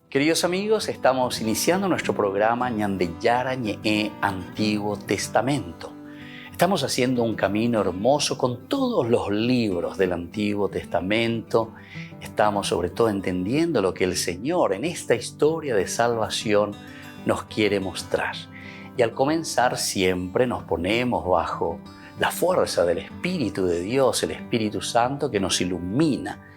Queridos amigos, estamos iniciando nuestro programa Ñandeyara Ñe'e Antiguo Testamento. Estamos haciendo un camino hermoso con todos los libros del Antiguo Testamento. Estamos sobre todo entendiendo lo que el Señor en esta historia de salvación nos quiere mostrar. Y al comenzar siempre nos ponemos bajo la fuerza del Espíritu de Dios, el Espíritu Santo que nos ilumina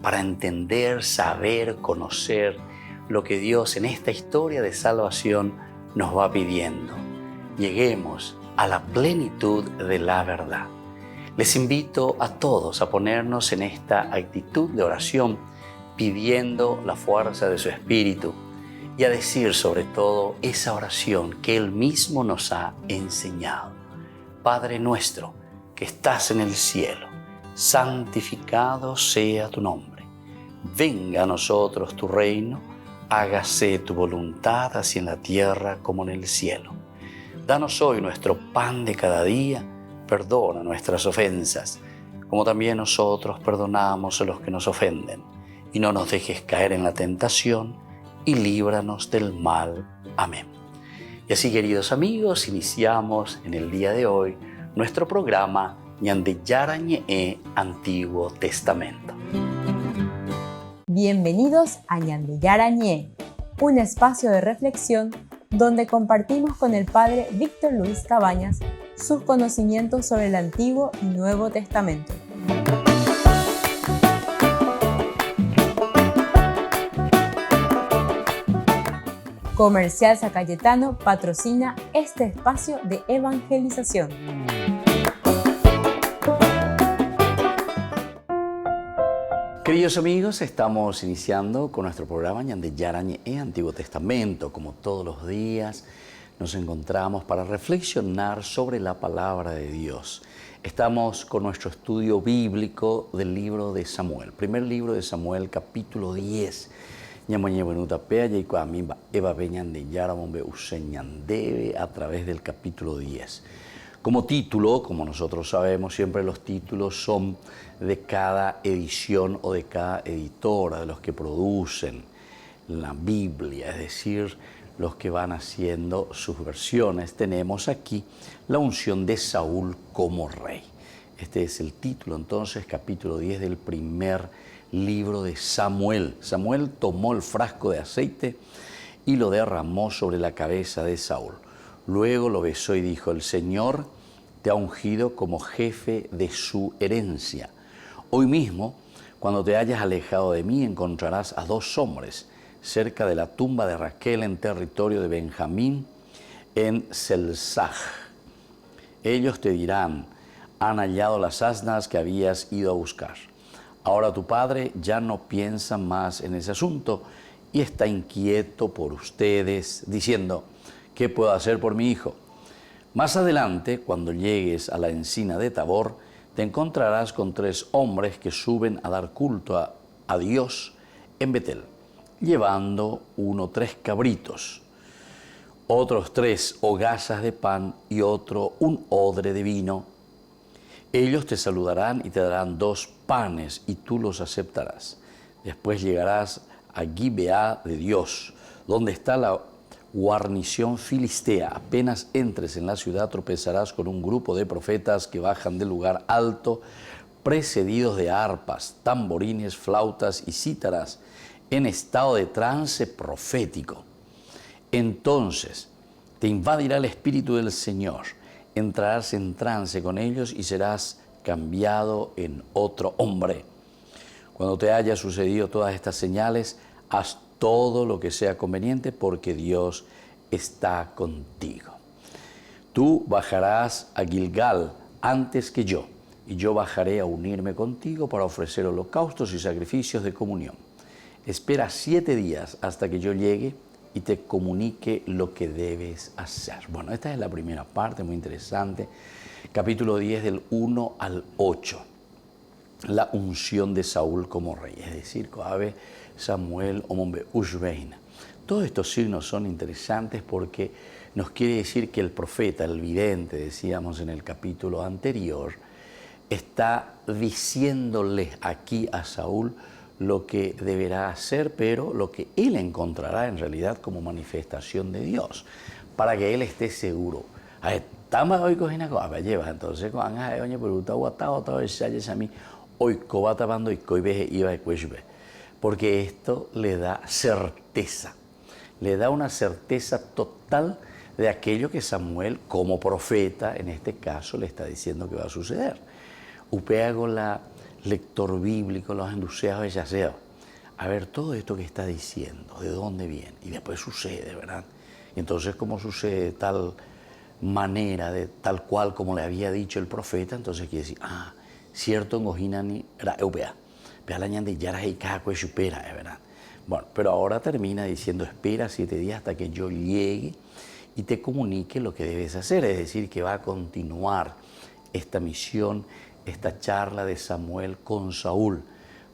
para entender, saber, conocer lo que Dios en esta historia de salvación nos va pidiendo. Lleguemos a la plenitud de la verdad. Les invito a todos a ponernos en esta actitud de oración, pidiendo la fuerza de su Espíritu y a decir sobre todo esa oración que Él mismo nos ha enseñado. Padre nuestro que estás en el cielo, santificado sea tu nombre. Venga a nosotros tu reino, hágase tu voluntad así en la tierra como en el cielo. Danos hoy nuestro pan de cada día, perdona nuestras ofensas, como también nosotros perdonamos a los que nos ofenden. Y no nos dejes caer en la tentación, y líbranos del mal. Amén. Y así, queridos amigos, iniciamos en el día de hoy nuestro programa Ñandeyara Ñe'e Antiguo Testamento. Bienvenidos a Ñandeyara Ñe'e, un espacio de reflexión donde compartimos con el Padre Víctor Luis Cabañas sus conocimientos sobre el Antiguo y Nuevo Testamento. Comercial San Cayetano patrocina este espacio de evangelización. Queridos amigos, estamos iniciando con nuestro programa Ñandeyara Ñe'e Antiguo Testamento. Como todos los días nos encontramos para reflexionar sobre la palabra de Dios. Estamos con nuestro estudio bíblico del libro de Samuel. Primer libro de Samuel, capítulo 10. A través del capítulo 10. Como título, como nosotros sabemos, siempre los títulos son de cada edición o de cada editora, de los que producen la Biblia, es decir, los que van haciendo sus versiones. Tenemos aquí la unción de Saúl como rey. Este es el título, entonces, capítulo 10 del primer libro de Samuel. Samuel tomó el frasco de aceite y lo derramó sobre la cabeza de Saúl. Luego lo besó y dijo: el Señor te ha ungido como jefe de su herencia. Hoy mismo, cuando te hayas alejado de mí, encontrarás a 2 hombres cerca de la tumba de Raquel en territorio de Benjamín, en Selsaj. Ellos te dirán: han hallado las asnas que habías ido a buscar. Ahora tu padre ya no piensa más en ese asunto y está inquieto por ustedes, diciendo: ¿qué puedo hacer por mi hijo? Más adelante, cuando llegues a la encina de Tabor, te encontrarás con 3 hombres que suben a dar culto a Dios en Betel, llevando uno 3 cabritos, otros 3 hogazas de pan y otro un odre de vino. Ellos te saludarán y te darán 2 panes y tú los aceptarás. Después llegarás a Gibeá de Dios, donde está la guarnición filistea. Apenas entres en la ciudad, tropezarás con un grupo de profetas que bajan del lugar alto, precedidos de arpas, tamborines, flautas y cítaras, en estado de trance profético. Entonces te invadirá el Espíritu del Señor, entrarás en trance con ellos y serás cambiado en otro hombre. Cuando te haya sucedido todas estas señales, haz todo lo que sea conveniente, porque Dios está contigo. Tú bajarás a Gilgal antes que yo, y yo bajaré a unirme contigo para ofrecer holocaustos y sacrificios de comunión. Espera 7 días hasta que yo llegue y te comunique lo que debes hacer. Bueno, esta es la primera parte, muy interesante. Capítulo 10 del 1 al 8. La unción de Saúl como rey, es decir, Coabe Samuel Omombe Ushbein. Todos estos signos son interesantes porque nos quiere decir que el profeta, el vidente, decíamos en el capítulo anterior, está diciéndole aquí a Saúl lo que deberá hacer, pero lo que él encontrará en realidad como manifestación de Dios, para que él esté seguro. Estamos hoy cogiendo cosas, lleva entonces con anja oye pero está guatado todo el a mí hoy coba tapando y coi veje iba de cuello, porque esto le da certeza, le da una certeza total de aquello que Samuel, como profeta, en este caso, le está diciendo que va a suceder. Upea con la lector bíblico, los enduceados de Yaseo, a ver todo esto que está diciendo, de dónde viene, y después sucede, ¿verdad? Y entonces, como sucede de tal manera, de tal cual como le había dicho el profeta, entonces quiere decir, cierto, en Ojinani era Eupea, pero la ñande ya era Heikakue Supera, ¿verdad? Bueno, pero ahora termina diciendo, espera 7 días hasta que yo llegue y te comunique lo que debes hacer, es decir, que va a continuar esta misión, esta charla de Samuel con Saúl,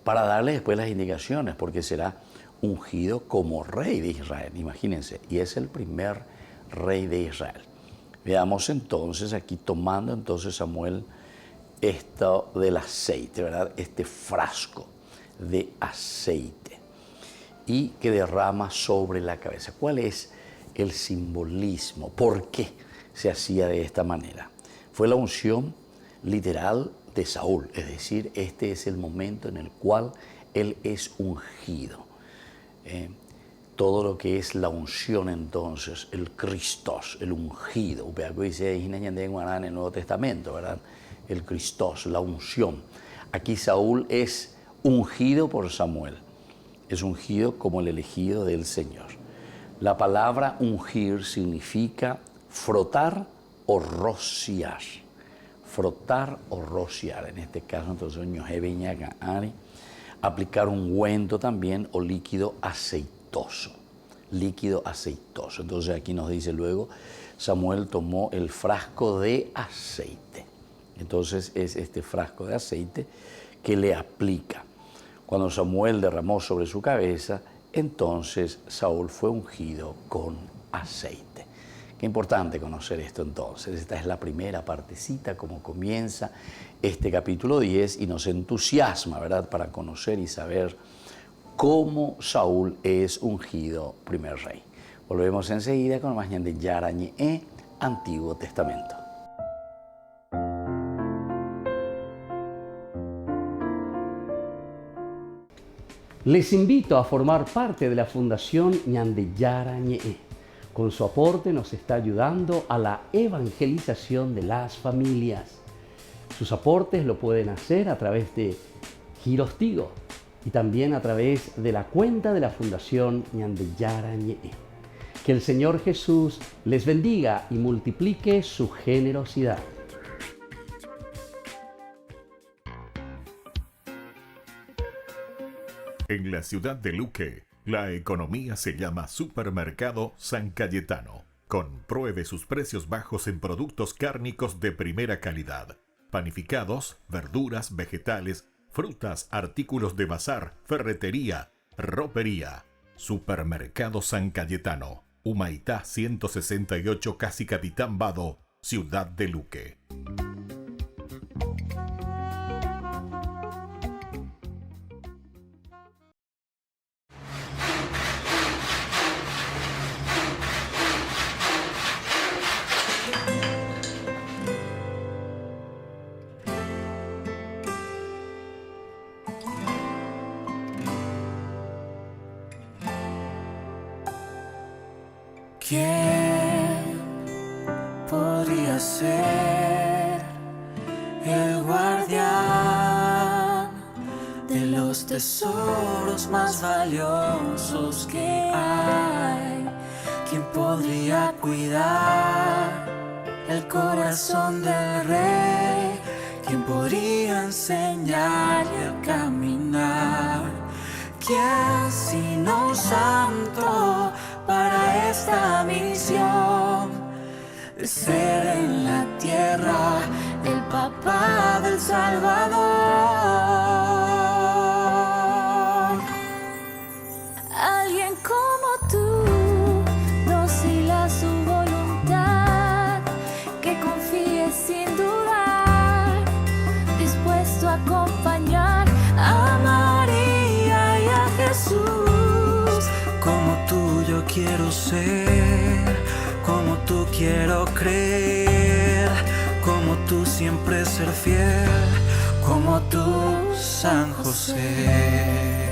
para darle después las indicaciones, porque será ungido como rey de Israel, imagínense, y es el primer rey de Israel. Veamos entonces, aquí tomando entonces Samuel esto del aceite, ¿verdad? Este frasco de aceite y que derrama sobre la cabeza. ¿Cuál es el simbolismo? ¿Por qué se hacía de esta manera? Fue la unción literal de Saúl, es decir, este es el momento en el cual él es ungido. Todo lo que es la unción entonces, el Christos, el ungido, dice en el Nuevo Testamento, ¿verdad? El Christos, la unción. Aquí Saúl es ungido por Samuel, es ungido como el elegido del Señor. La palabra ungir significa frotar o rociar. Frotar o rociar, en este caso entonces aplicar un ungüento también o líquido aceitoso. Líquido aceitoso. Entonces aquí nos dice luego, Samuel tomó el frasco de aceite. Entonces es este frasco de aceite que le aplica. Cuando Samuel derramó sobre su cabeza, entonces Saúl fue ungido con aceite. Qué importante conocer esto entonces. Esta es la primera partecita, como comienza este capítulo 10 y nos entusiasma, ¿verdad?, para conocer y saber cómo Saúl es ungido primer rey. Volvemos enseguida con más de Yarañe, Antiguo Testamento. Les invito a formar parte de la Fundación Ñandeyara Ñe'e. Con su aporte nos está ayudando a la evangelización de las familias. Sus aportes lo pueden hacer a través de Giros Tigo y también a través de la cuenta de la Fundación Ñandeyara Ñe'e. Que el Señor Jesús les bendiga y multiplique su generosidad. En la ciudad de Luque, la economía se llama Supermercado San Cayetano. Compruebe sus precios bajos en productos cárnicos de primera calidad. Panificados, verduras, vegetales, frutas, artículos de bazar, ferretería, ropería. Supermercado San Cayetano. Humaitá 168, Casi Capitán Vado, ciudad de Luque. ¿Quién podría ser el guardián de los tesoros más valiosos que hay? ¿Quién podría cuidar el corazón del rey? ¿Quién podría enseñarle a caminar? ¿Quién sino santo para esta misión de ser en la tierra el papá del Salvador? Alguien como tú, dócil a su voluntad, que confíe sin dudar, dispuesto a acompañar a María yo quiero ser, como tú quiero creer, como tú siempre ser fiel, como tú, San José.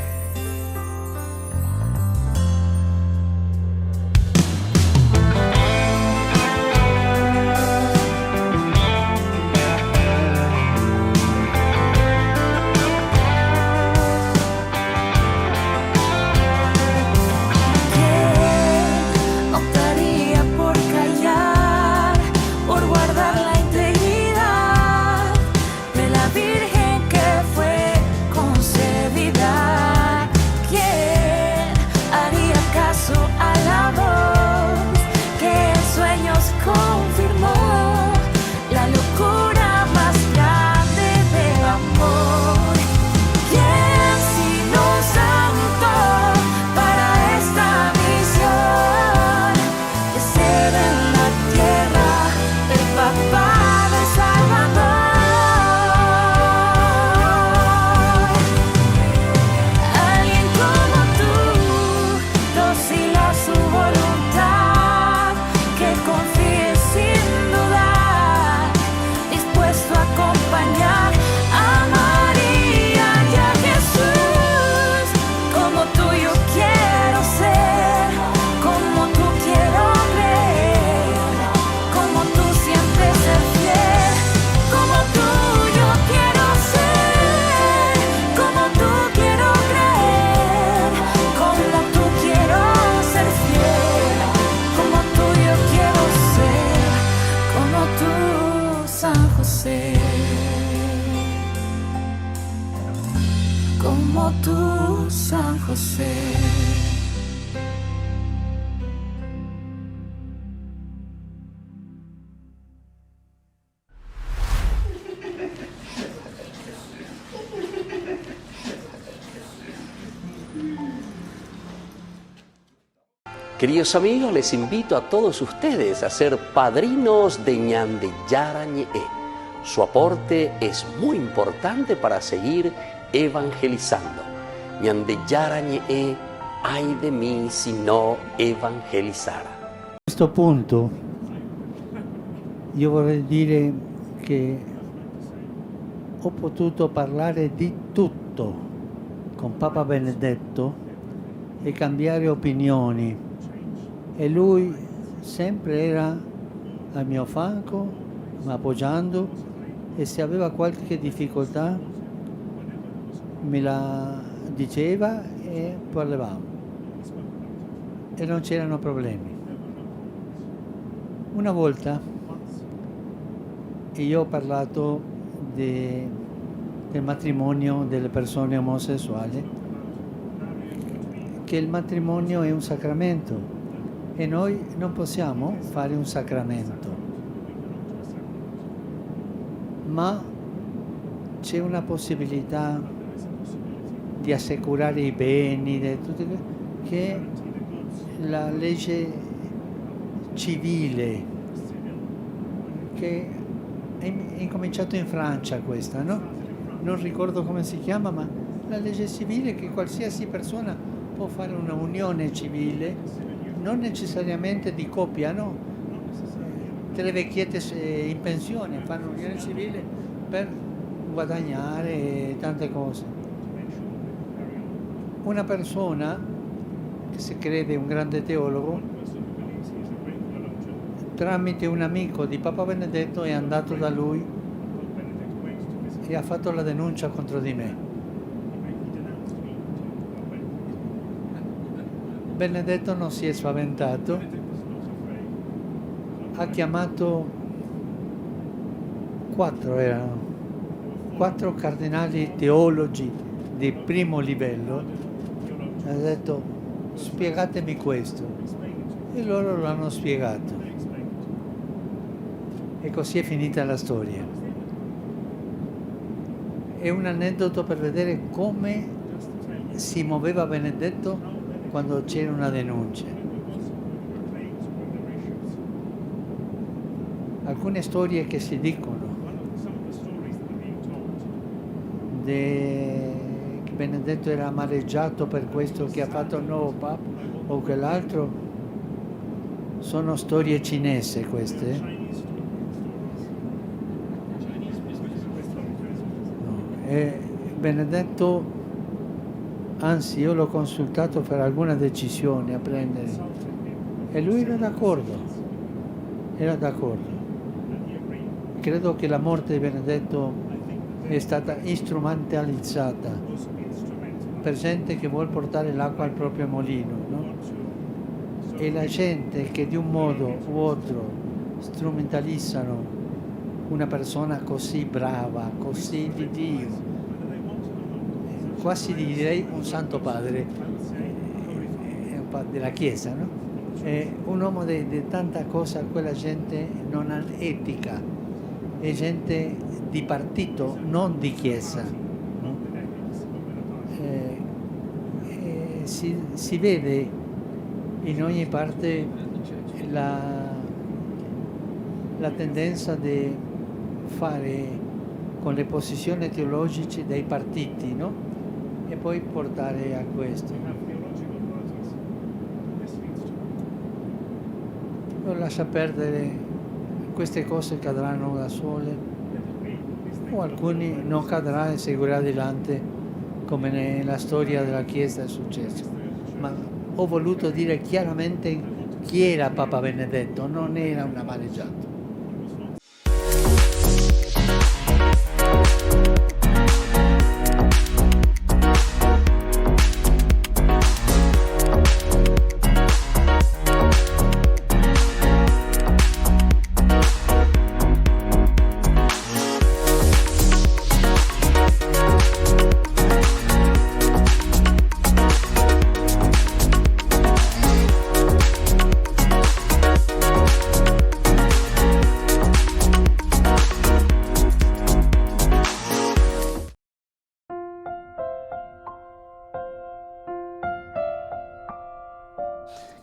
Como tú, San José. Queridos amigos, les invito a todos ustedes a ser padrinos de Ñande Yara Ñe'e. Su aporte es muy importante para seguir evangelizando. Ñande Yara Ñe'e, ay de mí si no evangelizara. A questo punto io vorrei dire che ho potuto parlare di tutto con Papa Benedetto e cambiare opinioni, e lui sempre era al mio fianco, mi appoggiando, e se aveva qualche difficoltà me la diceva e parlavamo e non c'erano problemi. Una volta io ho parlato del matrimonio delle persone omosessuali, che il matrimonio è un sacramento e noi non possiamo fare un sacramento, ma c'è una possibilità di assicurare i beni, che la legge civile, che è incominciato in Francia questa, no? Non ricordo come si chiama, ma la legge civile che qualsiasi persona può fare una unione civile, non necessariamente di coppia, no? Tre vecchiette in pensione fanno unione civile per guadagnare tante cose. Una persona che si crede un grande teologo, tramite un amico di Papa Benedetto, è andato da lui e ha fatto la denuncia contro di me. Benedetto non si è spaventato, ha chiamato quattro cardinali teologi di primo livello, ha detto: spiegatemi questo, e loro lo hanno spiegato, e così è finita la storia. È un aneddoto per vedere come si muoveva Benedetto quando c'era una denuncia. Alcune storie che si dicono che Benedetto era amareggiato per questo che ha fatto il nuovo Papa, o quell'altro, sono storie cinesi queste. No. E Benedetto, anzi io l'ho consultato per alcune decisioni a prendere e lui era d'accordo. Credo che la morte di Benedetto è stata strumentalizzata per gente che vuole portare l'acqua al proprio mulino, no? E la gente che di un modo u altro strumentalizzano una persona così brava, così di Dio, quasi direi un santo padre della Chiesa, no? È un uomo di tanta cosa, quella gente non ha etica, è gente di partito, non di Chiesa. No? Si vede in ogni parte la tendenza di fare con le posizioni teologiche dei partiti, no? E poi portare a questo. Non lascia perdere, queste cose cadranno da sole, o alcuni non cadrà e seguirà adelante come nella storia della Chiesa è successo. Ma ho voluto dire chiaramente chi era Papa Benedetto, non era un amareggiato.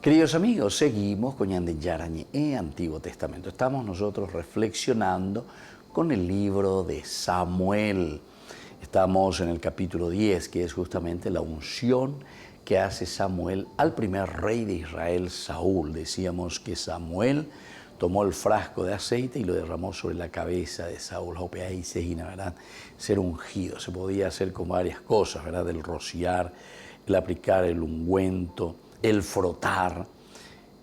Queridos amigos, seguimos con Ñande Yarañe en Antiguo Testamento. Estamos nosotros reflexionando con el libro de Samuel. Estamos en el capítulo 10, que es justamente la unción que hace Samuel al primer rey de Israel, Saúl. Decíamos que Samuel tomó el frasco de aceite y lo derramó sobre la cabeza de Saúl. Ahí se imagina, ¿verdad? Ser ungido. Se podía hacer con varias cosas, ¿verdad? El rociar, el aplicar el ungüento, el frotar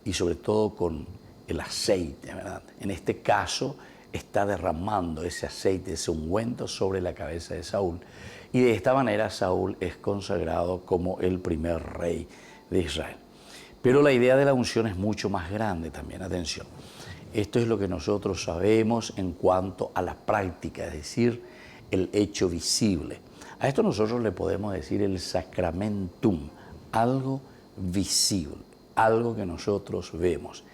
y sobre todo con el aceite, ¿verdad? En este caso está derramando ese aceite, ese ungüento sobre la cabeza de Saúl y de esta manera Saúl es consagrado como el primer rey de Israel. Pero la idea de la unción es mucho más grande también, atención. Esto es lo que nosotros sabemos en cuanto a la práctica, es decir, el hecho visible. A esto nosotros le podemos decir el sacramentum, algo visible, algo que nosotros vemos.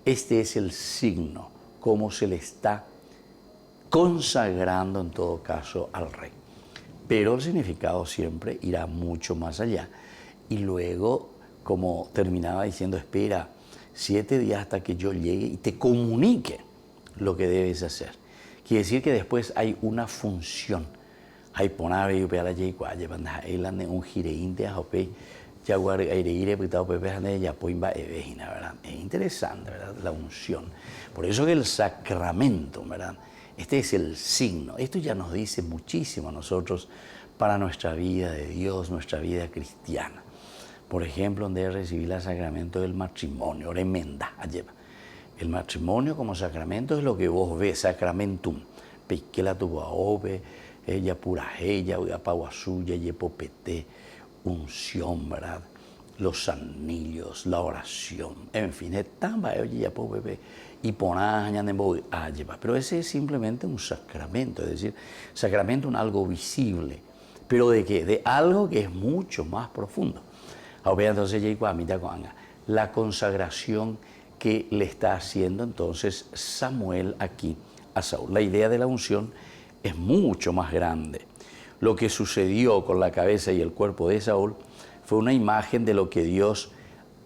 Este es el signo, cómo se le está consagrando en todo caso al rey. Pero el significado siempre irá mucho más allá. Y luego, como terminaba diciendo, espera 7 días hasta que yo llegue y te comunique lo que debes hacer. Quiere decir que después hay una función. Hay poner y la un gireín de ¿verdad? Es interesante, ¿verdad? La unción. Por eso que el sacramento, ¿verdad? Este es el signo. Esto ya nos dice muchísimo a nosotros para nuestra vida de Dios, nuestra vida cristiana. Por ejemplo, donde recibir el sacramento del matrimonio, remenda, lleva. El matrimonio como sacramento es lo que vos ves, sacramentum. Pequela tu baobe, ella pura ella, uyapaguasuya, yepopete. Unción, ¿verdad? Los anillos, la oración, en fin, y pero ese es simplemente un sacramento, es decir, sacramento es algo visible, pero ¿de qué? De algo que es mucho más profundo. Entonces, la consagración que le está haciendo entonces Samuel aquí a Saúl. La idea de la unción es mucho más grande. Lo que sucedió con la cabeza y el cuerpo de Saúl fue una imagen de lo que Dios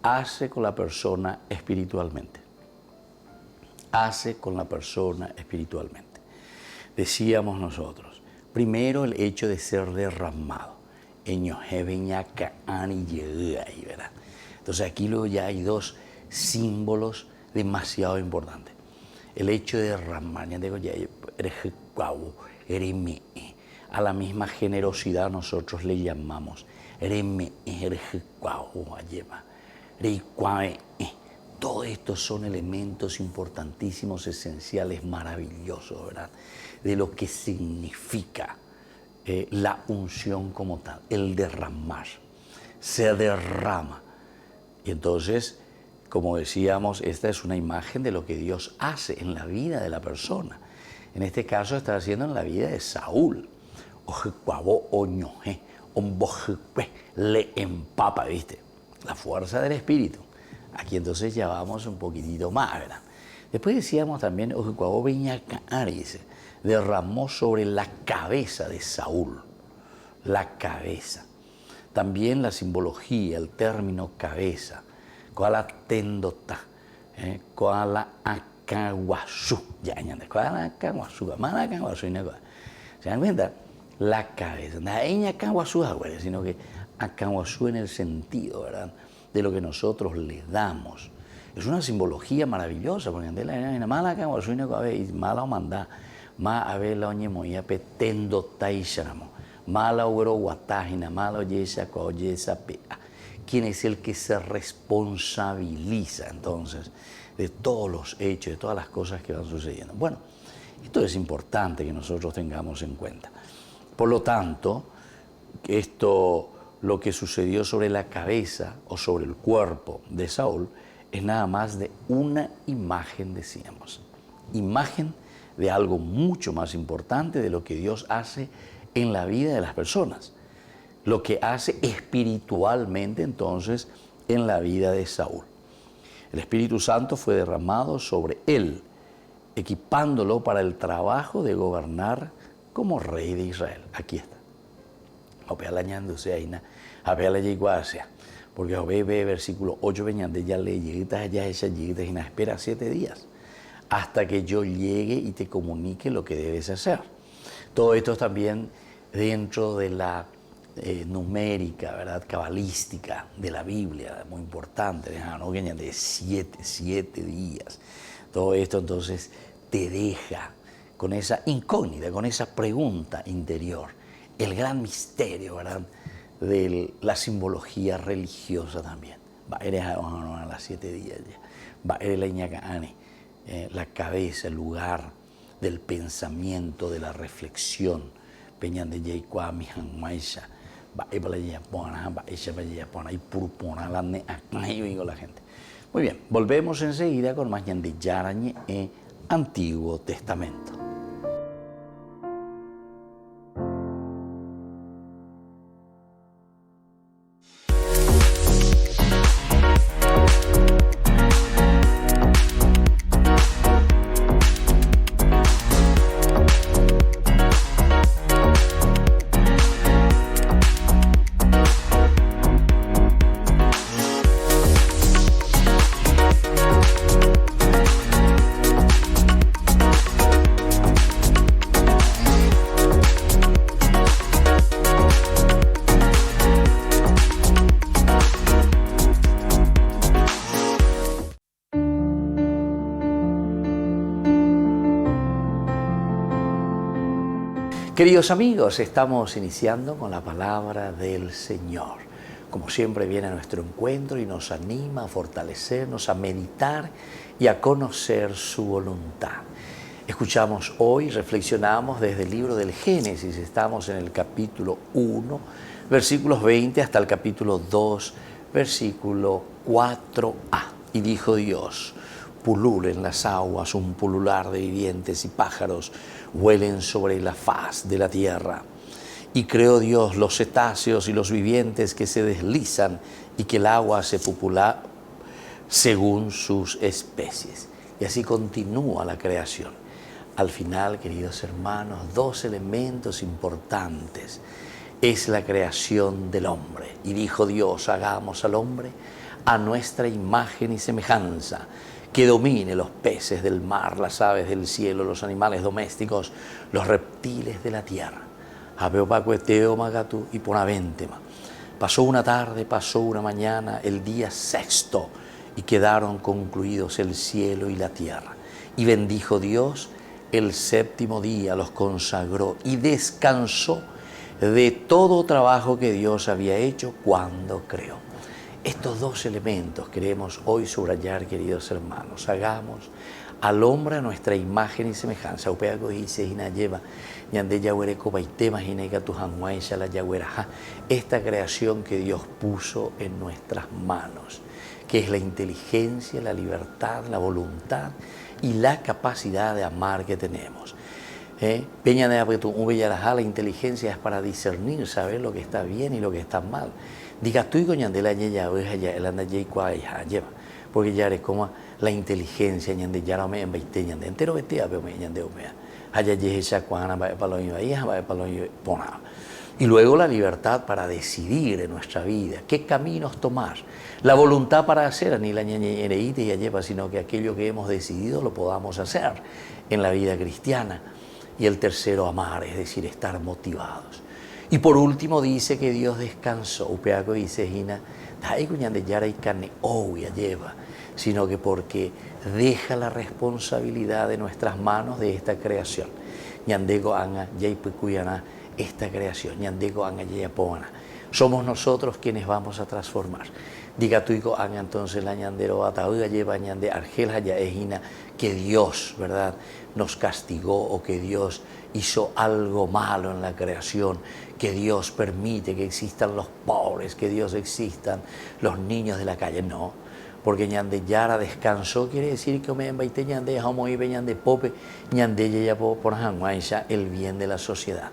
hace con la persona espiritualmente. Hace con la persona espiritualmente. Decíamos nosotros, primero el hecho de ser derramado. Entonces Entonces aquí luego ya hay dos símbolos demasiado importantes. El hecho de derramar, a la misma generosidad nosotros le llamamos Todos estos son elementos importantísimos, esenciales, maravillosos, ¿verdad? De lo que significa la unción como tal, el derramar. Se derrama. Y entonces, como decíamos, esta es una imagen de lo que Dios hace en la vida de la persona. En este caso está haciendo en la vida de Saúl. Le empapa, ¿viste? La fuerza del Espíritu. Aquí entonces ya vamos un poquitito más, ¿verdad? Después decíamos también, derramó sobre la cabeza de Saúl. La cabeza. También la simbología, el término cabeza. Koala tendota, koala akawasu. Koala akawasu, mana akawasu. ¿Se dan cuenta? La cabeza. No es akawasu, sino que akawasu en el sentido, ¿verdad?, de lo que nosotros le damos. Es una simbología maravillosa, porque la mala akawasu y mala omanda, ma ave la oñemoya petendo taisharamo. Mala oro guatajina, mala oyesa coyesa pea. ¿Quién es el que se responsabiliza entonces de todos los hechos, de todas las cosas que van sucediendo? Bueno, esto es importante que nosotros tengamos en cuenta. Por lo tanto, lo que sucedió sobre la cabeza o sobre el cuerpo de Saúl es nada más de una imagen, decíamos. Imagen de algo mucho más importante de lo que Dios hace en la vida de las personas. Lo que hace espiritualmente entonces en la vida de Saúl. El Espíritu Santo fue derramado sobre él, equipándolo para el trabajo de gobernar como rey de Israel. Aquí está. Porque ve versículo 8, ya le lleguitas ya esa lleguitas y espera 7 días hasta que yo llegue y te comunique lo que debes hacer. Todo esto también dentro de la numérica, ¿verdad?, cabalística de la Biblia, muy importante, de 7 días. Todo esto entonces te deja con esa incógnita, con esa pregunta interior, el gran misterio, ¿verdad?, de la simbología religiosa también. A las 7 días ya. La cabeza, el lugar del pensamiento, de la reflexión. Peñan de Yayqua, Mijan Maisha, y purpona la gente. Muy bien, volvemos enseguida con más de Yarañe Antiguo Testamento. Queridos amigos, estamos iniciando con la palabra del Señor. Como siempre viene a nuestro encuentro y nos anima a fortalecernos, a meditar y a conocer su voluntad. Escuchamos hoy, reflexionamos desde el libro del Génesis, estamos en el capítulo 1, versículos 20 hasta el capítulo 2, versículo 4a. Y dijo Dios: pululen las aguas, un pulular de vivientes y pájaros vuelen sobre la faz de la tierra. Y creó Dios los cetáceos y los vivientes que se deslizan y que el agua se popula según sus especies. Y así continúa la creación. Al final, queridos hermanos, 2 elementos importantes. Es la creación del hombre. Y dijo Dios: hagamos al hombre a nuestra imagen y semejanza, que domine los peces del mar, las aves del cielo, los animales domésticos, los reptiles de la tierra. Apeopacueteo magatu y ponaventema. Pasó una tarde, pasó una mañana, el día sexto, y quedaron concluidos el cielo y la tierra. Y bendijo Dios el séptimo día, los consagró y descansó de todo trabajo que Dios había hecho cuando creó. Estos dos elementos queremos hoy subrayar, queridos hermanos. Hagamos al hombre a nuestra imagen y semejanza. Esta creación que Dios puso en nuestras manos, que es la inteligencia, la libertad, la voluntad y la capacidad de amar que tenemos. La inteligencia es para discernir, saber lo que está bien y lo que está mal. Diga tú y coñandela el anda lleva, porque ya eres como la inteligencia ñande ya me envaite ñande entero vetea pero me ñande omea haya yeja cuana va palonio ahí va palonio pona. Y luego la libertad para decidir en nuestra vida qué caminos tomar, la voluntad para hacer ni la ñañereíte y lleva, sino que aquello que hemos decidido lo podamos hacer en la vida cristiana. Y el tercero, amar, es decir, estar motivados. Y por último dice que Dios descansó, upeaco dice Gina, lleva, sino que porque deja la responsabilidad de nuestras manos de esta creación. Ñandego anga yaipuyana esta creación, ñandego anga yayapoana. Somos nosotros quienes vamos a transformar. Diga tuico anga entonces la ñandero atauga lleva ñande argel haya ejina que Dios, ¿verdad?, nos castigó o que Dios hizo algo malo en la creación, que Dios permite que existan los pobres, que Dios existan los niños de la calle. No, porque ñande yara descansó quiere decir que me envaite ñande jamo ibe ñande pope ñande ya por hanguaisha el bien de la sociedad.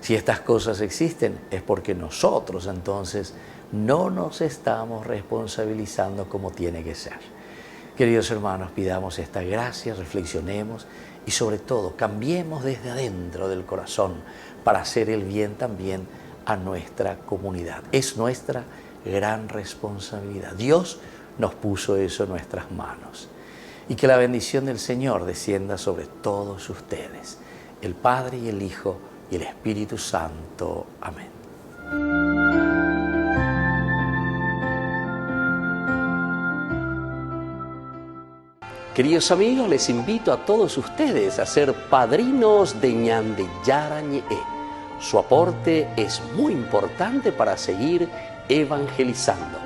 Si estas cosas existen es porque nosotros entonces no nos estamos responsabilizando como tiene que ser. Queridos hermanos, pidamos esta gracia, reflexionemos y sobre todo cambiemos desde adentro del corazón para hacer el bien también a nuestra comunidad. Es nuestra gran responsabilidad. Dios nos puso eso en nuestras manos. Y que la bendición del Señor descienda sobre todos ustedes, el Padre y el Hijo y el Espíritu Santo. Amén. Queridos amigos, les invito a todos ustedes a ser padrinos de Ñande Yara Ñe'e. Su aporte es muy importante para seguir evangelizando.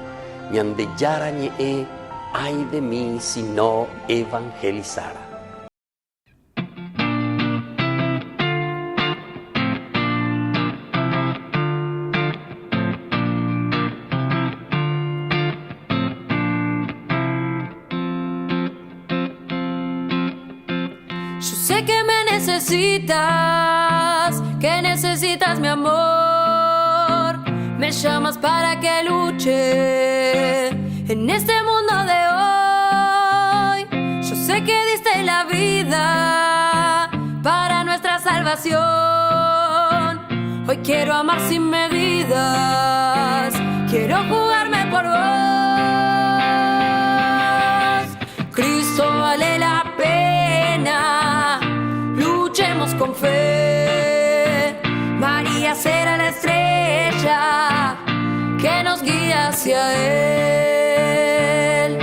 Ñande Yara Ñe'e, ay de mí si no evangelizara. Yo sé que me necesitas mi amor. Me llamas para que luche en este mundo de hoy. Yo sé que diste la vida para nuestra salvación. Hoy quiero amar sin medidas, quiero jugarme por vos. Cristo vale la pena, luchemos con fe. María será la estrella que nos guía hacia Él.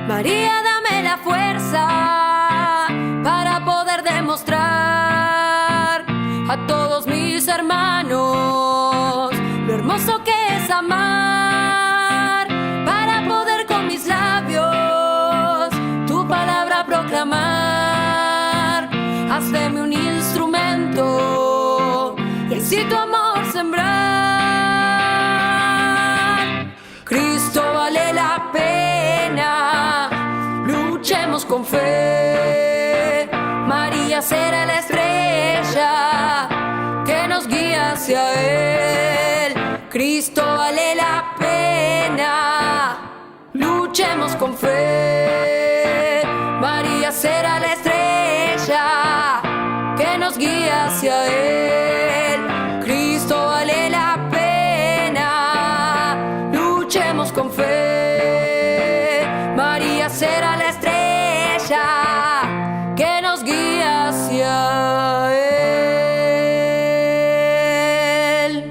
María, dame la fuerza para poder demostrar a todos mis hermanos lo hermoso que es amar, para poder con mis labios tu palabra proclamar. Hazme un instrumento y así tu amor sembrar. Cristo vale la pena, luchemos con fe. María será la estrella que nos guía hacia Él. Cristo vale la pena, luchemos con fe. María será la estrella que nos guía hacia Él. Cristo vale la pena, luchemos con fe. María será la estrella que nos guía hacia Él.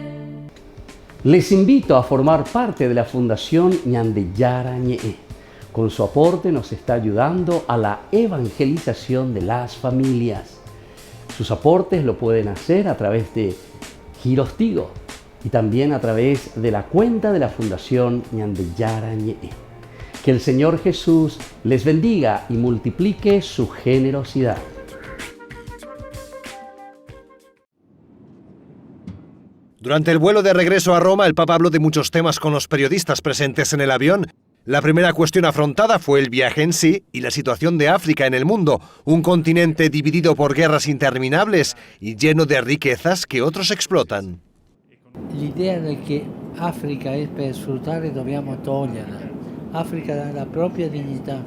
Les invito a formar parte de la Fundación Ñandeyara Ñe'e. Con su aporte nos está ayudando a la evangelización de las familias. Sus aportes lo pueden hacer a través de Giros Tigo y también a través de la cuenta de la Fundación Ñandeyara Ñe'e. Que el Señor Jesús les bendiga y multiplique su generosidad. Durante el vuelo de regreso a Roma, el Papa habló de muchos temas con los periodistas presentes en el avión. La primera cuestión afrontada fue el viaje en sí y la situación de África en el mundo, un continente dividido por guerras interminables y lleno de riquezas que otros explotan. L'idea de che Africa è per sfruttare dobbiamo toglierla. África da la propia dignità.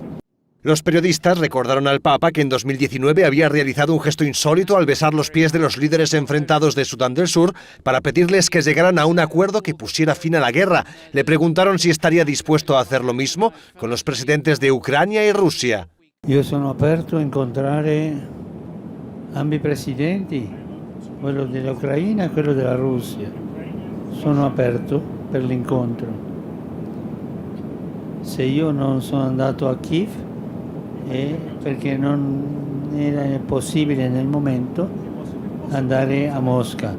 Los periodistas recordaron al Papa que en 2019 había realizado un gesto insólito al besar los pies de los líderes enfrentados de Sudán del Sur para pedirles que llegaran a un acuerdo que pusiera fin a la guerra. Le preguntaron si estaría dispuesto a hacer lo mismo con los presidentes de Ucrania y Rusia. Io sono aperto a incontrare ambi i presidenti, quello dell'Ucraina e quello della Russia. Sono aperto per l'incontro. Se io non sono andato a Kiev è perché non era possibile nel momento andare a Mosca,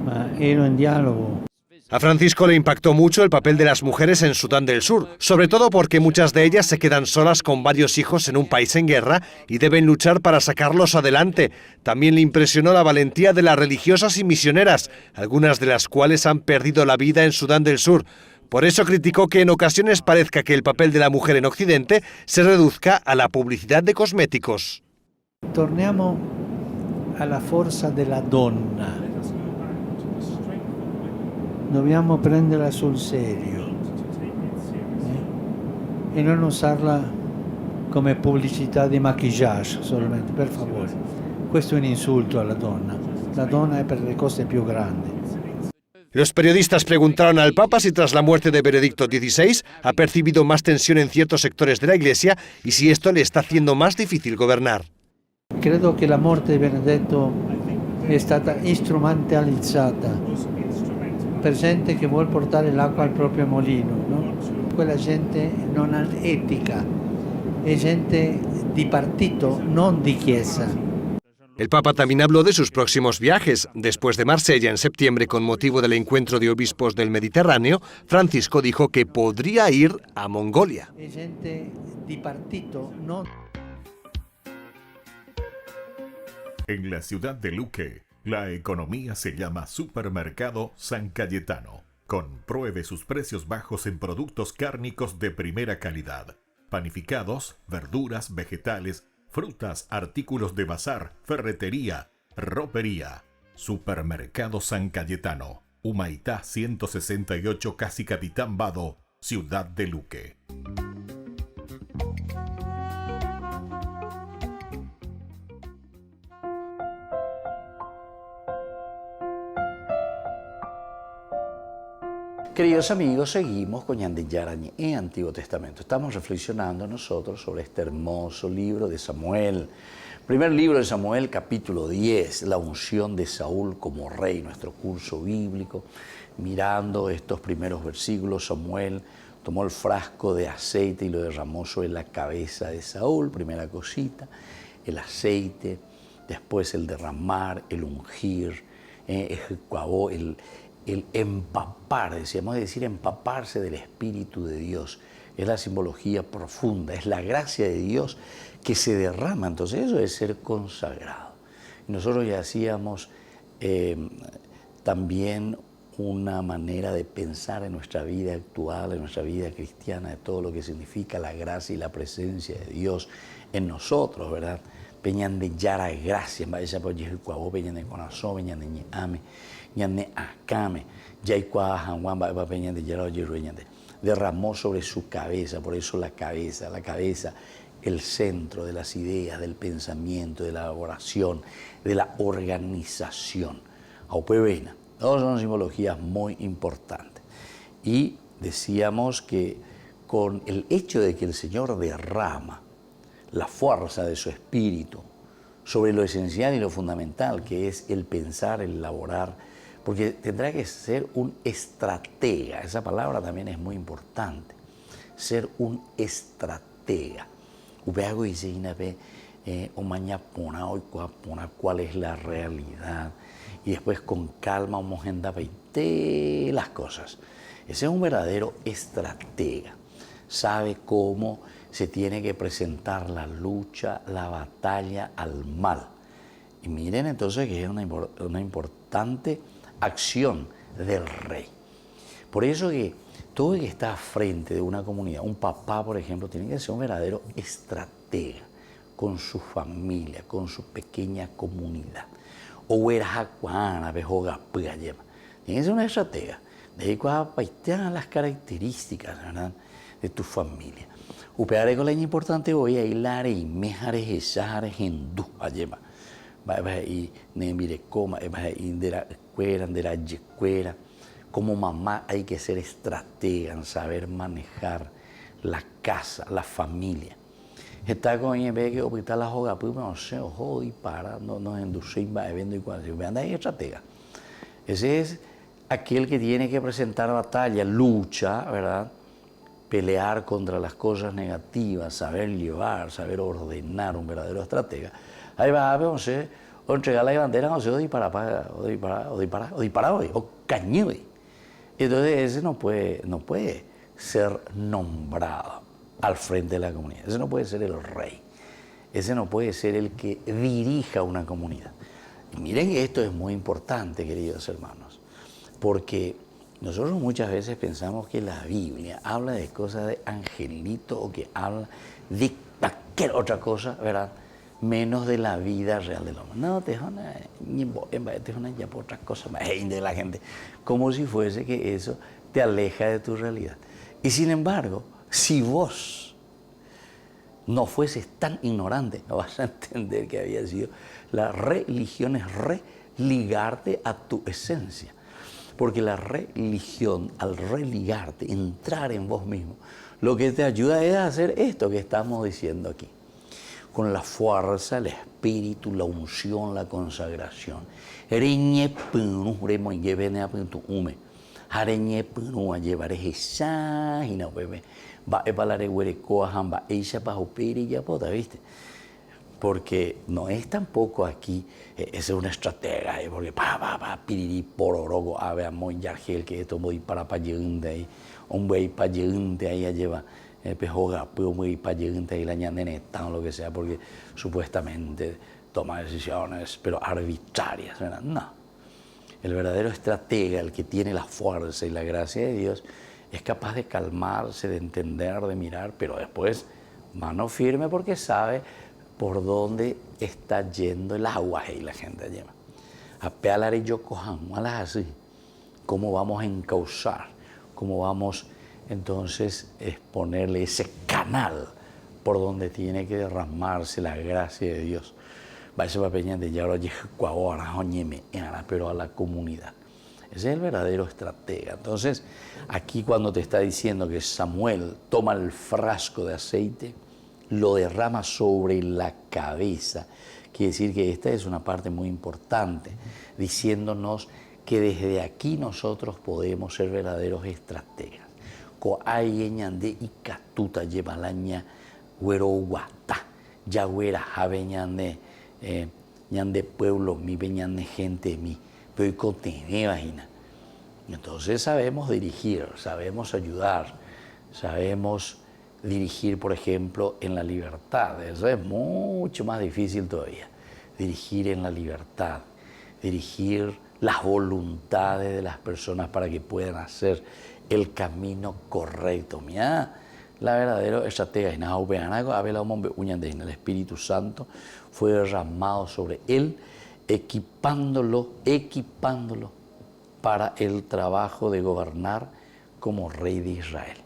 ma ero in dialogo. A Francisco le impactó mucho el papel de las mujeres en Sudán del Sur, sobre todo porque muchas de ellas se quedan solas con varios hijos en un país en guerra y deben luchar para sacarlos adelante. También le impresionó la valentía de las religiosas y misioneras, algunas de las cuales han perdido la vida en Sudán del Sur. Por eso criticó que en ocasiones parezca que el papel de la mujer en Occidente se reduzca a la publicidad de cosméticos. Torniamo alla forza della donna. Dobbiamo prenderla sul serio e non usarla come pubblicità di maquillage solamente, per favore. Questo è un insulto alla donna. La donna è per le cose più grandi. Los periodistas preguntaron al Papa si tras la muerte de Benedicto XVI ha percibido más tensión en ciertos sectores de la Iglesia y si esto le está haciendo más difícil gobernar. Credo che la morte di Benedetto è stata strumentalizzata per gente che vuole portare l'acqua al proprio molino, no? Quella gente non ha etica, è gente di partito, non di chiesa. El Papa también habló de sus próximos viajes. Después de Marsella en septiembre con motivo del encuentro de obispos del Mediterráneo, Francisco dijo que podría ir a Mongolia. È gente di partito, non... En la ciudad de Luque, la economía se llama Supermercado San Cayetano. Compruebe sus precios bajos en productos cárnicos de primera calidad. Panificados, verduras, vegetales, frutas, artículos de bazar, ferretería, ropería. Supermercado San Cayetano. Humaitá 168, Casi Capitán Vado, Ciudad de Luque. Queridos amigos, seguimos con Ñandeyara Ñe'e, Antiguo Testamento. Estamos reflexionando nosotros sobre este hermoso libro de Samuel. Primer libro de Samuel, capítulo 10, la unción de Saúl como rey, nuestro curso bíblico. Mirando estos primeros versículos, Samuel tomó el frasco de aceite y lo derramó sobre la cabeza de Saúl, primera cosita, el aceite, después el derramar, el ungir, el empapar, decíamos decir empaparse del Espíritu de Dios. Es la simbología profunda, es la gracia de Dios que se derrama. Entonces eso es ser consagrado. Y nosotros ya hacíamos también una manera de pensar en nuestra vida actual, en nuestra vida cristiana, de todo lo que significa la gracia y la presencia de Dios en nosotros, ¿verdad? Peñandeyara gracia, vaya por Yehucuabo, peñande corazón, peñande ñame, ñande acame, Yaikua Hanwan, va peñandeyara Yerueñande. Derramó sobre su cabeza, por eso la cabeza, el centro de las ideas, del pensamiento, de la oración, de la organización. Aupevena. Todas son simbologías muy importantes. Y decíamos que con el hecho de que el Señor derrama la fuerza de su espíritu sobre lo esencial y lo fundamental, que es el pensar, el elaborar, porque tendrá que ser un estratega. Esa palabra también es muy importante. Ser un estratega. Upeago dice o mañana cuál es la realidad. Y después con calma vamos a las cosas. Ese es un verdadero estratega. Sabe cómo se tiene que presentar la lucha, la batalla al mal. Y miren entonces que es una importante acción del rey. Por eso que todo el que está frente de una comunidad, un papá por ejemplo, tiene que ser un verdadero estratega con su familia, con su pequeña comunidad. O era tiene que ser una estratega. De las características, ¿verdad?, de tu familia. Upeare con la importante voy a hilar y mejares esares en du ayema. Y mire coma, y de la yecuera. Como mamá hay que ser estratega en saber manejar la casa, la familia. Está con ella que hospital la joga, pues no sé, ojo y para, no nos inducimos va evento y cuando vean ahí estratega. Ese es aquel que tiene que presentar batalla, lucha, ¿verdad? Pelear contra las cosas negativas, saber llevar, saber ordenar, un verdadero estratega. Ahí va, no sé, o entregar la bandera, no sé, o disparar hoy, o cañé hoy. Entonces ese no puede ser nombrado al frente de la comunidad. Ese no puede ser el rey. Ese no puede ser el que dirija una comunidad. Y miren que esto es muy importante, queridos hermanos, porque nosotros muchas veces pensamos que la Biblia habla de cosas de angelito o que habla de cualquier otra cosa, ¿verdad?, menos de la vida real del hombre. No, te es una ya por otra cosa más de la gente, como si fuese que eso te aleja de tu realidad. Y sin embargo, si vos no fueses tan ignorante, no vas a entender que había sido la religión es religarte a tu esencia. Porque la religión, al religarte, entrar en vos mismo, lo que te ayuda es a hacer esto que estamos diciendo aquí. Con la fuerza, el espíritu, la unción, la consagración. ¿Viste? Porque no es tampoco aquí, es una estratega, porque piriri pororogo, ave amoy yargel que esto voy para payunde ahí, hombre payunde ahí lleva pejoga, muy payunde ahí la ñandeneta o lo que sea, porque supuestamente toma decisiones, pero arbitrarias, ¿verdad? No. El verdadero estratega, el que tiene la fuerza y la gracia de Dios, es capaz de calmarse, de entender, de mirar, pero después mano firme porque sabe por dónde está yendo el agua y la gente lleva. A pealar y yo cojamos así, cómo vamos a encauzar, cómo vamos entonces a ponerle ese canal por donde tiene que derramarse la gracia de Dios. Va a ser de ya pero a la comunidad. Ese es el verdadero estratega. Entonces, aquí cuando te está diciendo que Samuel toma el frasco de aceite, lo derrama sobre la cabeza. Quiere decir que esta es una parte muy importante, diciéndonos que desde aquí nosotros podemos ser verdaderos estrategas. Coayeñande y catuta llevalaña güeroguata, yagüera jabeñande, ñande pueblo, mi beñande gente, mi peicotene vagina. Entonces sabemos dirigir, sabemos ayudar, sabemos dirigir, por ejemplo, en la libertad. Eso es mucho más difícil todavía. Dirigir en la libertad, dirigir las voluntades de las personas para que puedan hacer el camino correcto. Mira, la verdadera estratega es el Espíritu Santo fue derramado sobre él, equipándolo para el trabajo de gobernar como rey de Israel.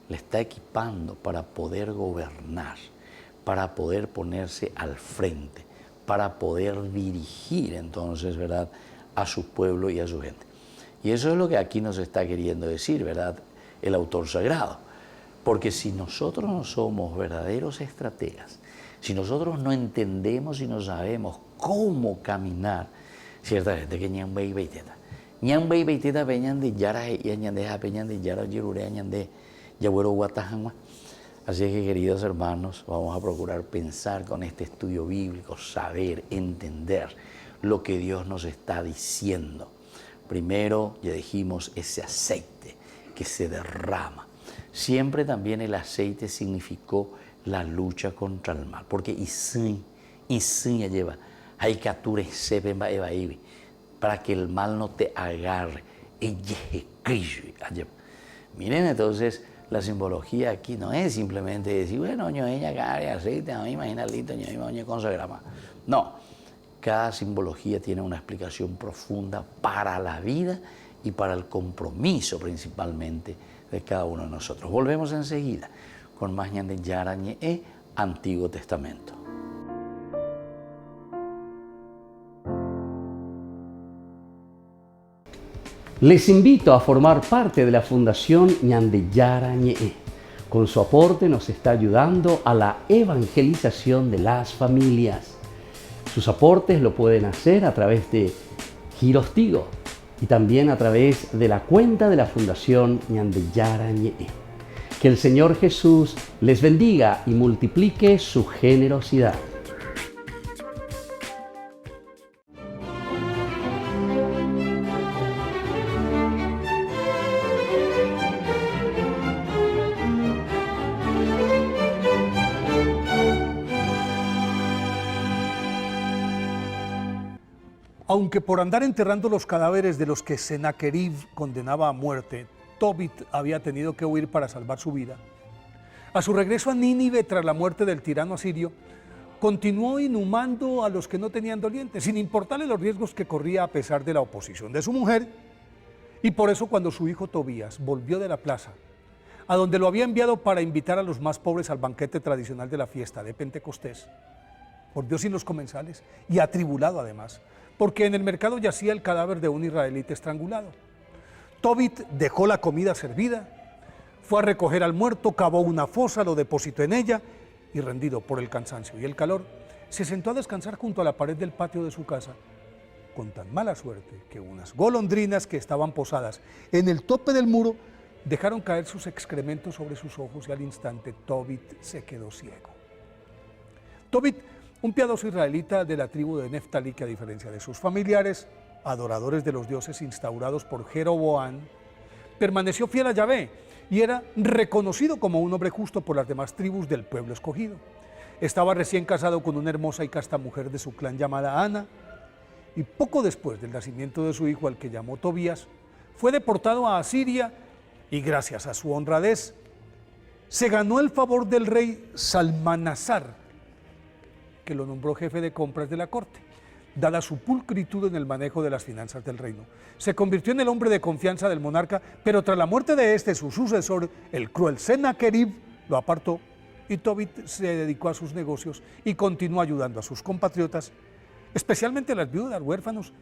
Le está equipando para poder gobernar, para poder ponerse al frente, para poder dirigir entonces, ¿verdad?, a su pueblo y a su gente. Y eso es lo que aquí nos está queriendo decir, ¿verdad?, el autor sagrado. Porque si nosotros no somos verdaderos estrategas, si nosotros no entendemos y no sabemos cómo caminar, cierta gente que Ñambay beitita peñande yara y añande a peñande yara yurure añande yabuero guatajama. Así es que, queridos hermanos, vamos a procurar pensar con este estudio bíblico, saber, entender lo que Dios nos está diciendo. Primero, ya dijimos, ese aceite que se derrama. Siempre también el aceite significó la lucha contra el mal, porque isin ya lleva, hay capture sepen evaibi, para que el mal no te agarre. Miren, entonces, la simbología aquí no es simplemente decir, bueno, ñoeña, cara, aceite, a mí imagina listo, ñoeña, consagrama. No, cada simbología tiene una explicación profunda para la vida y para el compromiso principalmente de cada uno de nosotros. Volvemos enseguida con más Ñande Yara Ñe, Antiguo Testamento. Les invito a formar parte de la Fundación Ñande Yara Ñe. Con su aporte nos está ayudando a la evangelización de las familias. Sus aportes lo pueden hacer a través de Giros Tigo y también a través de la cuenta de la Fundación Ñande Yara Ñe. Que el Señor Jesús les bendiga y multiplique su generosidad. Aunque por andar enterrando los cadáveres de los que Sennacherib condenaba a muerte, Tobit había tenido que huir para salvar su vida, a su regreso a Nínive tras la muerte del tirano asirio, continuó inhumando a los que no tenían dolientes, sin importarle los riesgos que corría a pesar de la oposición de su mujer. Y por eso, cuando su hijo Tobías volvió de la plaza, a donde lo había enviado para invitar a los más pobres al banquete tradicional de la fiesta de Pentecostés, volvió sin los comensales y atribulado además, porque en el mercado yacía el cadáver de un israelita estrangulado. Tobit dejó la comida servida, fue a recoger al muerto, cavó una fosa, lo depositó en ella y, rendido por el cansancio y el calor, se sentó a descansar junto a la pared del patio de su casa, con tan mala suerte que unas golondrinas que estaban posadas en el tope del muro dejaron caer sus excrementos sobre sus ojos y al instante Tobit se quedó ciego. Tobit, un piadoso israelita de la tribu de Neftalí que, a diferencia de sus familiares, adoradores de los dioses instaurados por Jeroboam, permaneció fiel a Yahvé y era reconocido como un hombre justo por las demás tribus del pueblo escogido. Estaba recién casado con una hermosa y casta mujer de su clan llamada Ana, y poco después del nacimiento de su hijo, al que llamó Tobías, fue deportado a Asiria y, gracias a su honradez, se ganó el favor del rey Salmanasar, que lo nombró jefe de compras de la corte. Dada su pulcritud en el manejo de las finanzas del reino, se convirtió en el hombre de confianza del monarca, pero tras la muerte de este, su sucesor, el cruel Sennacherib, lo apartó y Tobit se dedicó a sus negocios y continuó ayudando a sus compatriotas, especialmente a las viudas, huérfanos,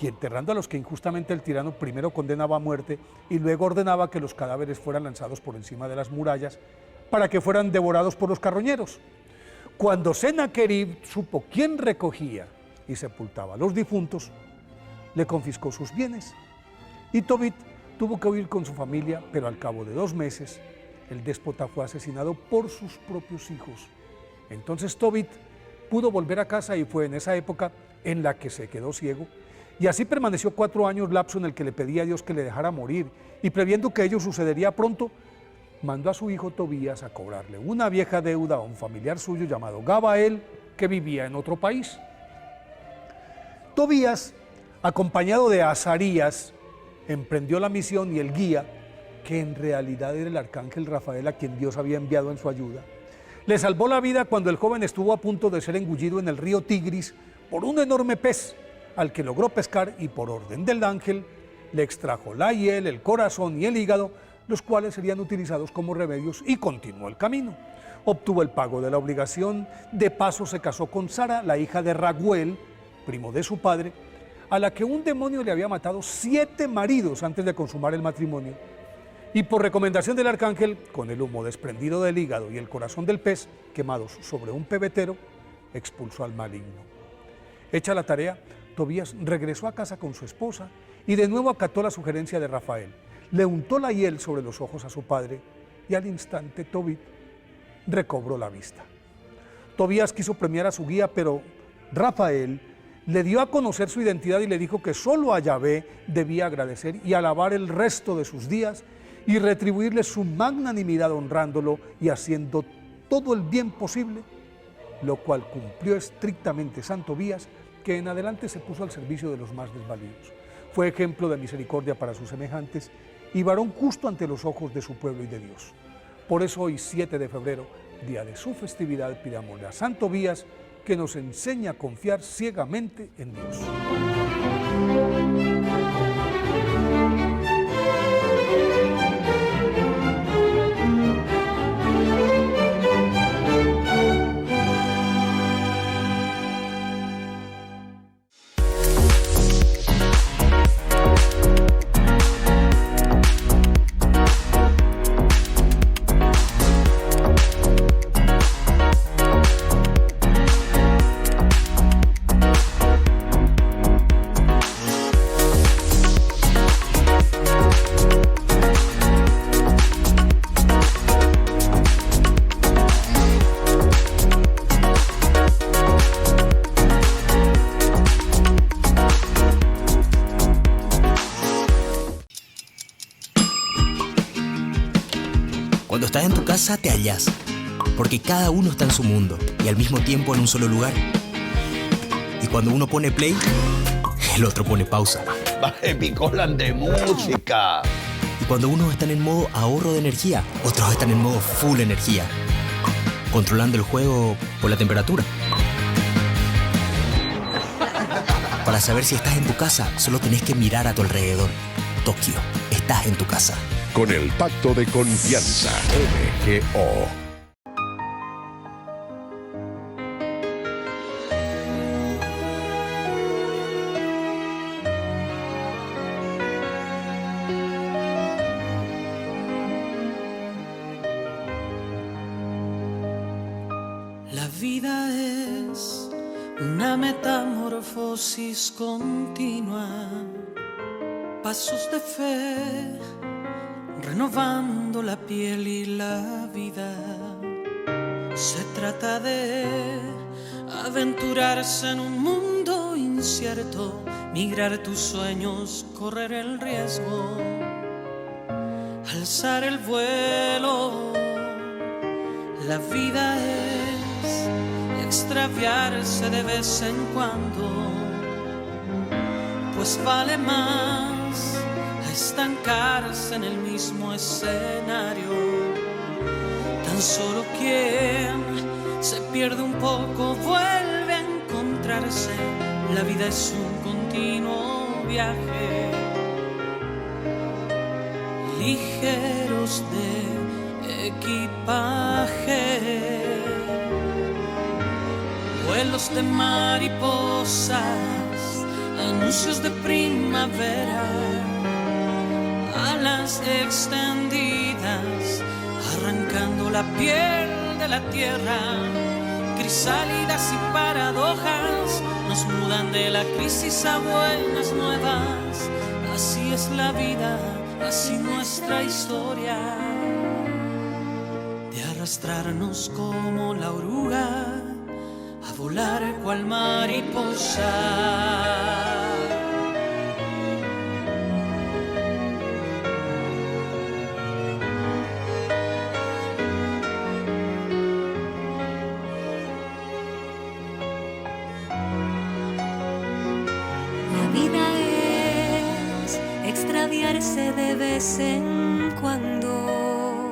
y enterrando a los que injustamente el tirano primero condenaba a muerte y luego ordenaba que los cadáveres fueran lanzados por encima de las murallas para que fueran devorados por los carroñeros. Cuando Sennacherib supo quién recogía y sepultaba a los difuntos, le confiscó sus bienes. Y Tobit tuvo que huir con su familia, pero al cabo de 2 meses, el déspota fue asesinado por sus propios hijos. Entonces Tobit pudo volver a casa y fue en esa época en la que se quedó ciego. Y así permaneció 4 años, lapso en el que le pedía a Dios que le dejara morir. Y previendo que ello sucedería pronto, mandó a su hijo Tobías a cobrarle una vieja deuda a un familiar suyo llamado Gabael, que vivía en otro país. Tobías, acompañado de Azarías, emprendió la misión y el guía, que en realidad era el arcángel Rafael, a quien Dios había enviado en su ayuda, le salvó la vida cuando el joven estuvo a punto de ser engullido en el río Tigris por un enorme pez, al que logró pescar y por orden del ángel le extrajo la hiel, el corazón y el hígado, los cuales serían utilizados como remedios, y continuó el camino. Obtuvo el pago de la obligación, de paso se casó con Sara, la hija de Raguel, primo de su padre, a la que un demonio le había matado 7 maridos antes de consumar el matrimonio, y por recomendación del arcángel, con el humo desprendido del hígado y el corazón del pez quemados sobre un pebetero, expulsó al maligno. Hecha la tarea, Tobías regresó a casa con su esposa y de nuevo acató la sugerencia de Rafael. Le untó la hiel sobre los ojos a su padre y al instante Tobit recobró la vista. Tobías quiso premiar a su guía, pero Rafael le dio a conocer su identidad y le dijo que solo a Yahvé debía agradecer y alabar el resto de sus días y retribuirle su magnanimidad honrándolo y haciendo todo el bien posible, lo cual cumplió estrictamente San Tobías, que en adelante se puso al servicio de los más desvalidos. Fue ejemplo de misericordia para sus semejantes y varón justo ante los ojos de su pueblo y de Dios. Por eso hoy, 7 de febrero, día de su festividad, pidámosle a San Tobías que nos enseñe a confiar ciegamente en Dios. Cuando estás en tu casa te hallas, porque cada uno está en su mundo y al mismo tiempo en un solo lugar. Y cuando uno pone play, el otro pone pausa. Baje picolan de música. Y cuando unos están en modo ahorro de energía, otros están en modo full energía, controlando el juego por la temperatura. Para saber si estás en tu casa, solo tenés que mirar a tu alrededor. Tokio, estás en tu casa. Con el Pacto de Confianza, MGO. La vida es una metamorfosis continua, pasos de fe, renovando la piel y la vida. Se trata de aventurarse en un mundo incierto, migrar tus sueños, correr el riesgo, alzar el vuelo. La vida es extraviarse de vez en cuando, pues vale más estancarse en el mismo escenario. Tan solo quien se pierde un poco vuelve a encontrarse. La vida es un continuo viaje, ligeros de equipaje, vuelos de mariposas, anuncios de primavera, alas extendidas, arrancando la piel de la tierra. Crisálidas y paradojas nos mudan de la crisis a buenas nuevas. Así es la vida, así nuestra historia, de arrastrarnos como la oruga, a volar cual mariposa. Extraviarse de vez en cuando,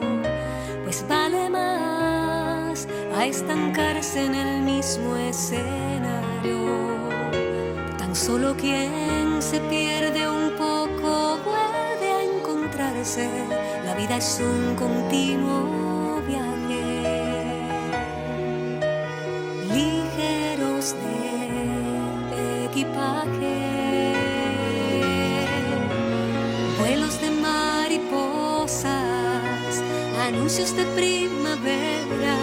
pues vale más a estancarse en el mismo escenario. Tan solo quien se pierde un poco vuelve a encontrarse. La vida es un continuo viaje, ligeros de equipaje, vuelos de mariposas, anuncios de primavera,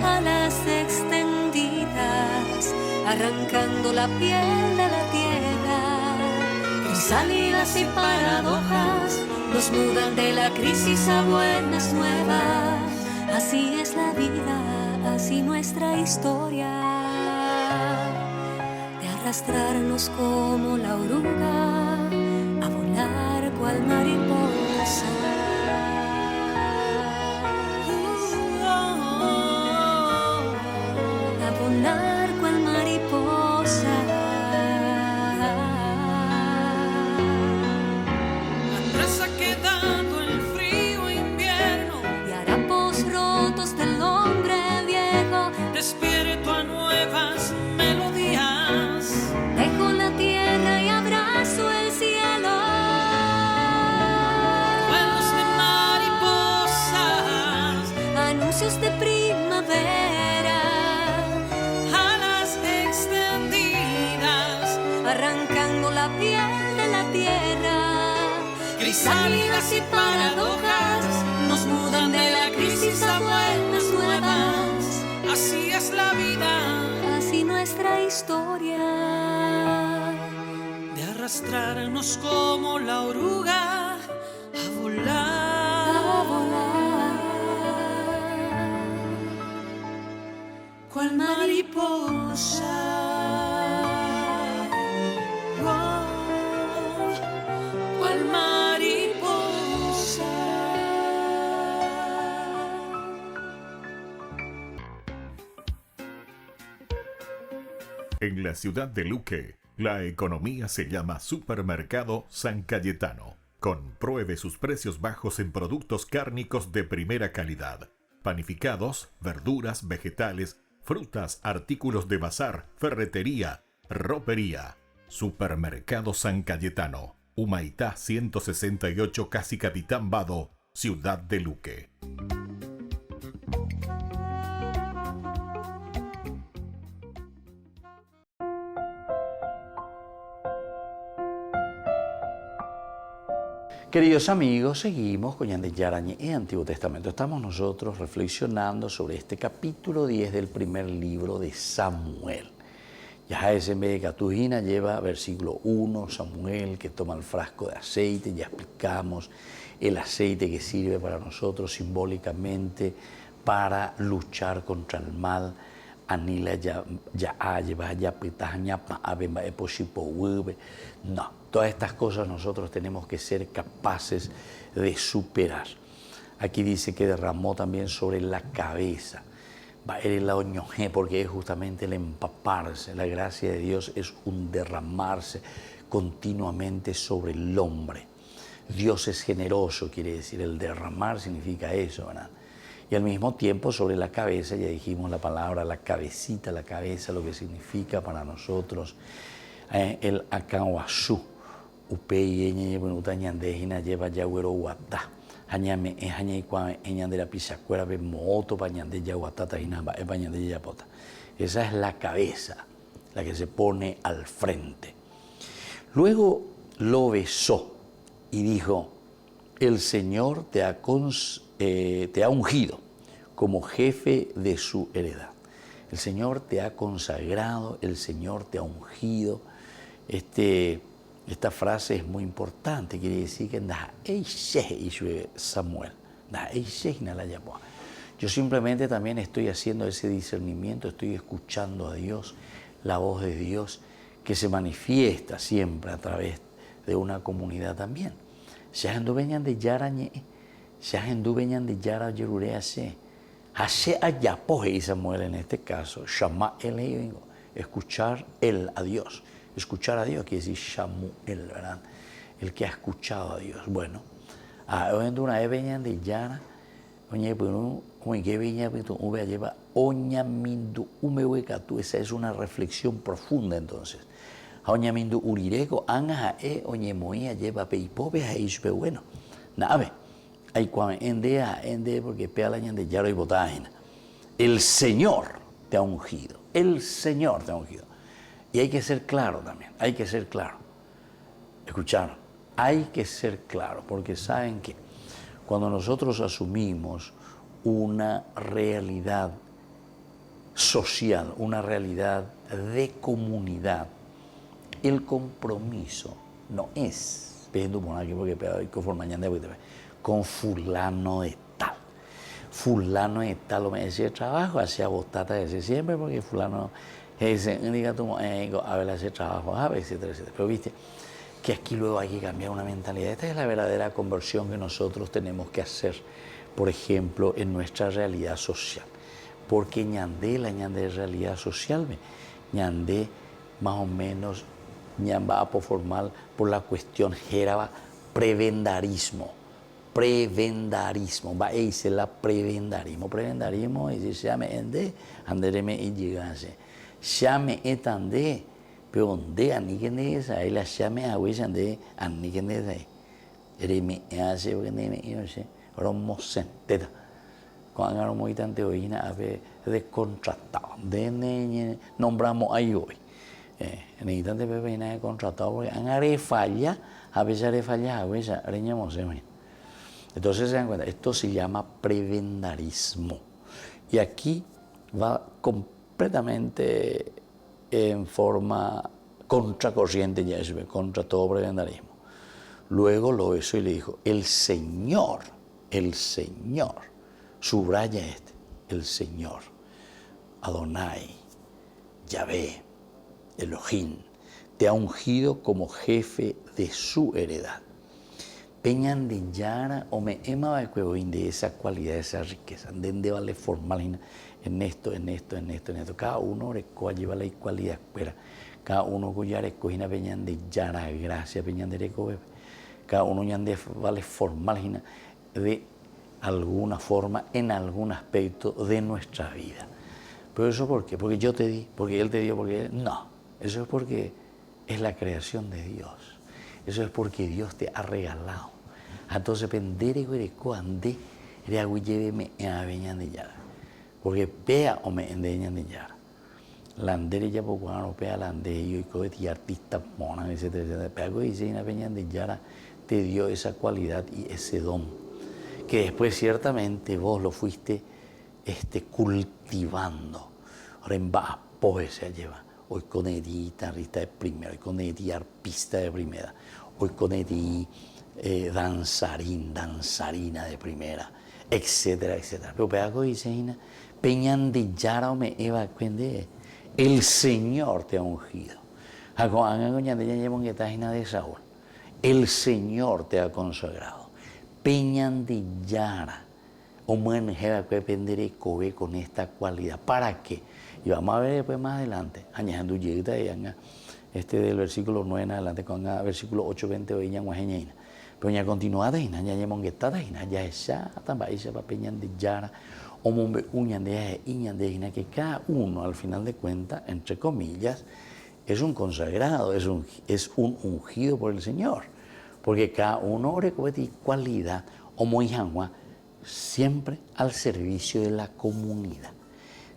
alas extendidas, arrancando la piel de la tierra. Crisálidas y paradojas nos mudan de la crisis a buenas nuevas. Así es la vida, así nuestra historia. De arrastrarnos como la oruga, a volar cual mariposa. A volar cual mariposa. Atrás ha quedado el frío invierno Y harapos rotos del hombre viejo. despierto a nuevas melodías. Dejo la tierra y abrazo el cielo. Vuelos de mariposas, Anuncios de primavera, alas extendidas, arrancando la piel de la tierra. crisálidas y paradojas nos mudan de la crisis a buenas nuevas. Así es la vida, Así nuestra historia. de arrastrarnos como la oruga a volar. A volar Cual mariposa. Oh, cual mariposa. En la ciudad de Luque, la economía se llama Supermercado San Cayetano. Compruebe sus precios bajos en productos cárnicos de primera calidad. Panificados, verduras, vegetales, frutas, artículos de bazar, ferretería, ropería. Supermercado San Cayetano, Humaitá 168, Casi Capitán Vado, ciudad de Luque. Queridos amigos, seguimos con Ñande Yarañe en Antiguo Testamento. Estamos nosotros reflexionando sobre este capítulo 10 del primer libro de Samuel. Ya ese de Catujina lleva versículo 1, Samuel que toma el frasco de aceite, ya explicamos el aceite que sirve para nosotros simbólicamente para luchar contra el mal. Anila no, todas estas cosas nosotros tenemos que ser capaces de superar. Aquí dice que derramó también sobre la cabeza. Porque es justamente el empaparse. La gracia de Dios es un derramarse continuamente sobre el hombre. Dios es generoso, quiere decir, el derramar significa eso, ¿verdad? Y al mismo tiempo sobre la cabeza, ya dijimos la palabra, la cabecita, la cabeza, lo que significa para nosotros el akanwashu. Upei eñe bunutañandejina lleva yaguero guatá. Hañame hañe cuan eñande la pisacuera be mooto pañande yaguatata hinamba e pañande yapota. Esa es la cabeza, la que se pone al frente. Luego lo besó y dijo: el Señor te ha ungido como jefe de su heredad. El Señor te ha consagrado, el Señor te ha ungido. Esta frase es muy importante, quiere decir que Samuel. Yo simplemente también estoy haciendo ese discernimiento, estoy escuchando a Dios, la voz de Dios que se manifiesta siempre a través de una comunidad también. De Yerurease. Hase ayapoje y Samuel en este caso, Shama el escuchar él a Dios. Escuchar a Dios quiere decir Shamuel, ¿verdad? El que ha escuchado a Dios. Bueno, hoy en una veñan de Yara, oye, pero como que veña, pero uve lleva oñamindu umewekatu. Esa es una reflexión profunda entonces. Oñamindu urireko anga oñe moía lleva peipobe a isbe bueno. Nave. Hay cuando ende porque pea la de Yaro y Botágena. El Señor te ha ungido. El Señor te ha ungido. Y hay que ser claro también, hay que ser claro. Escucharon, hay que ser claro, porque saben que cuando nosotros asumimos una realidad social, una realidad de comunidad, el compromiso no es porque conforma con fulano de tal. Fulano de tal, me decía trabajo, hacía botata desde siempre, porque fulano ese a ver hacer trabajo, etcétera, etcétera. Pero viste que aquí luego hay que cambiar una mentalidad. Esta es la verdadera conversión que nosotros tenemos que hacer, por ejemplo, en nuestra realidad social. Porque ñandé realidad social, ñandé más o menos ñamba por formal por la cuestión geraba prebendarismo, va a decir la prebendarismo y dice llame ende andereme y llegase llame etande pero onde aníquende esa él llame a huella ande aníquende esa ereme hace porque me yo sé romo senteta cuando agarramos muy tante oína a ver descontratado de nombramos ahí hoy en el instante Pepe de contratado porque agarré falla a veces haré falla a veces areñamos entonces se dan cuenta esto se llama prebendarismo y aquí va completamente en forma contracorriente ya es contra todo prebendarismo. Luego lo hizo y le dijo el Señor subraya el Señor, Adonai, Yahvé, Elohim, te ha ungido como jefe de su heredad. Peñan de Yara o me ema de esa cualidad, esa riqueza, de vale formal en esto. Cada uno recoge lleva la cualidad, cada uno cuya recoge peñan de Yara, gracia, peñan de recoge, cada uno de vale formal de alguna forma en algún aspecto de nuestra vida. ¿Pero eso por qué? Porque yo te di, porque Él te dio, porque Él... No, eso es porque es la creación de Dios. Eso es porque Dios te ha regalado. Entonces, pendere guereco ande, reagui lléveme a veñan de yara. Porque pea o me endeñan de yara. La andere ya poco no pea la ande y cohete artista mona, etcétera. Pero dice en veñan de yara te dio esa cualidad y ese don. Que después ciertamente vos lo fuiste cultivando. Ahora en Bapoe se lleva. Hoy con el guitarrista de primera, hoy con el arpista de primera, hoy con el danzarina de primera, etcétera, etcétera. Pero pedago dice, peñan de yara o me eva cuende, el Señor te ha ungido. De Saúl, el Señor te ha consagrado. Peñan de yara o manjeva que depender con esta cualidad. ¿Para qué? Y vamos a ver después más adelante, añadiendo del versículo 9 en adelante, con el versículo 8, 20, pero ya continuada, ya monguetada, ya esa, también esa peñan de yara, o mombe uñan de que cada uno, al final de cuentas, entre comillas, es un consagrado, es un ungido por el Señor, porque cada uno recoge cualidad, o muy siempre al servicio de la comunidad.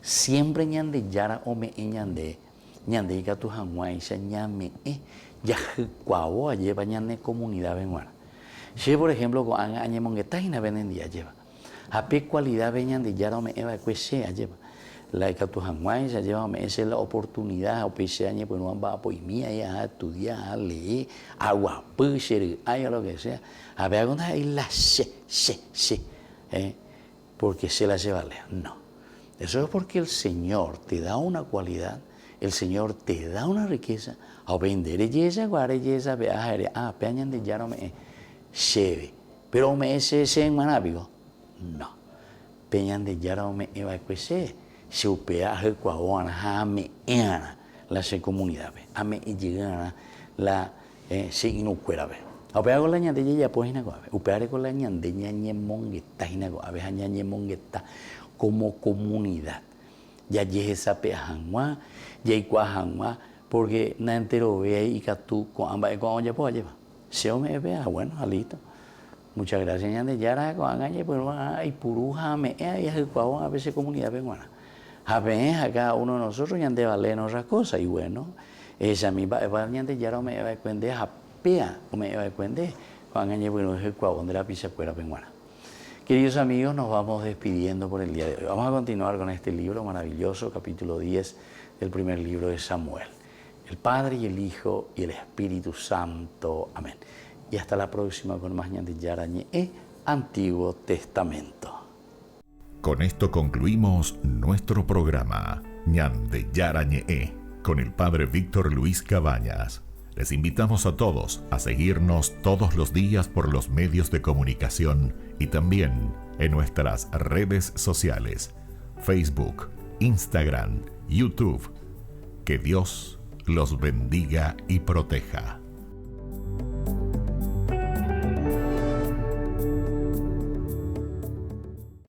Siempre ñande yara o me ñande y que tu hanguay se ñame ya cuavo lleva ñande comunidad benguara. Si por ejemplo con añe mongueta y na venden día lleva. Ape cualidad veñan de yara o me eva que sea lleva. La que tu hanguay se lleva me es la oportunidad o pese añe pues no va a poimía ya a estudiar, a leer, agua, pusher, hay lo que sea. A ver alguna y la porque se la lleva lea. No. Eso es porque el Señor te da una cualidad, el Señor te da una riqueza. A vender ella, guare ella, viajar, peñan de yaro me cheve. Pero me ese en manápico. No. Peñan de yaro me eva que se upea el cuaguana, me ena la se comunidad, ame y llegan la se inucuera ve. Upea con la ñande ya pues inaguave. Upea con la ñande ñañe mongueta inaguave, ñañe mongueta. Como comunidad. Ya llegue esa peajangua, ya iguajangua, porque na entero ve y que tú con ambas con ya puedo llevar. Se me vea, bueno, alito. Muchas gracias, ñande yara con angañe, pues hay puruja me y el cuavo a veces comunidad peruana. A veces acá uno de nosotros ñande vale otras cosas y bueno, esa misma ñande yara me va a cuende a pea, me va a cuende con angañe bueno es el cuavo de la pizza fuera peruana. Queridos amigos, nos vamos despidiendo por el día de hoy. Vamos a continuar con este libro maravilloso, capítulo 10 del primer libro de Samuel. el Padre y el Hijo y el Espíritu Santo. Amén. Y hasta la próxima con más Ñandillara Ñe'e, Antiguo Testamento. Con esto concluimos nuestro programa Ñandillara Ñe'e con el Padre Víctor Luis Cabañas. Les invitamos a todos a seguirnos todos los días por los medios de comunicación y también en nuestras redes sociales, Facebook, Instagram, YouTube. Que Dios los bendiga y proteja.